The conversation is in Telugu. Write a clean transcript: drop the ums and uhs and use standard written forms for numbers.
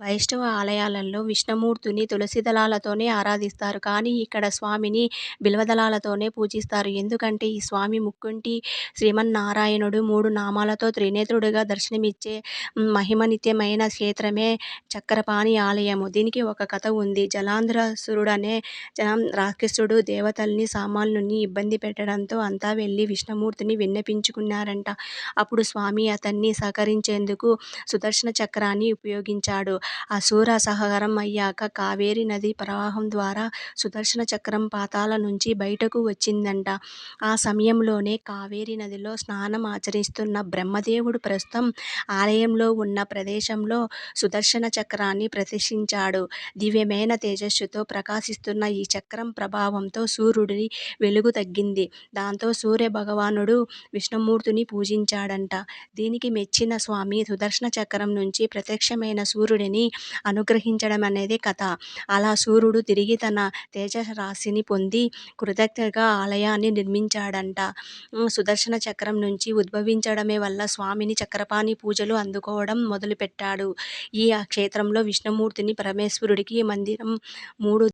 వైష్ణవ ఆలయాలలో విష్ణుమూర్తిని తులసి దళాలతోనే ఆరాధిస్తారు. కానీ ఇక్కడ స్వామిని బిల్వదళాలతోనే పూజిస్తారు. ఎందుకంటే ఈ స్వామి ముక్కంటి శ్రీమన్నారాయణుడు 3 నామాలతో త్రినేత్రుడిగా దర్శనమిచ్చే మహిమనిత్యమైన క్షేత్రమే చక్రపాణి ఆలయము. దీనికి ఒక కథ ఉంది. జలాంధ్రాసురుడనే రాక్షసుడు దేవతల్ని సామాన్యుల్ని ఇబ్బంది పెట్టడంతో అంతా వెళ్లి విష్ణుమూర్తిని విన్నపించుకున్నారంట. అప్పుడు స్వామి అతన్ని సహకరించేందుకు సుదర్శన చక్రాన్ని ఉపయోగించాడు. అసుర సంహారం అయ్యాక కావేరీ నది ప్రవాహం ద్వారా సుదర్శన చక్రం పాతాళ నుంచి బయటకు వచ్చిందంట. ఆ సమయంలోనే కావేరీ నదిలో స్నానం ఆచరిస్తున్న బ్రహ్మదేవుడు ప్రస్తుతం ఆలయంలో ఉన్న ప్రదేశంలో సుదర్శన చక్రాన్ని ప్రతిష్ఠించాడు. దివ్యమైన తేజస్సుతో ప్రకాశిస్తున్న ఈ చక్రం ప్రభావంతో సూర్యుడి వెలుగు తగ్గింది. దాంతో సూర్య భగవానుడు విష్ణుమూర్తిని పూజించాడంట. దీనికి మెచ్చిన స్వామి సుదర్శన చక్రం నుంచి ప్రత్యక్షమైన సూర్యుడిని అనుగ్రహించడం అనేది కథ. అలా సూర్యుడు తిరిగి తన తేజరాశిని పొంది కృతజ్ఞతగా ఆలయాన్ని నిర్మించాడంట. సుదర్శన చక్రం నుంచి ఉద్భవించడమే వల్ల స్వామిని చక్రపాణి పూజలు అందుకోవడం మొదలుపెట్టాడు. ఈ క్షేత్రంలో విష్ణుమూర్తిని పరమేశ్వరుడికి మందిరం 3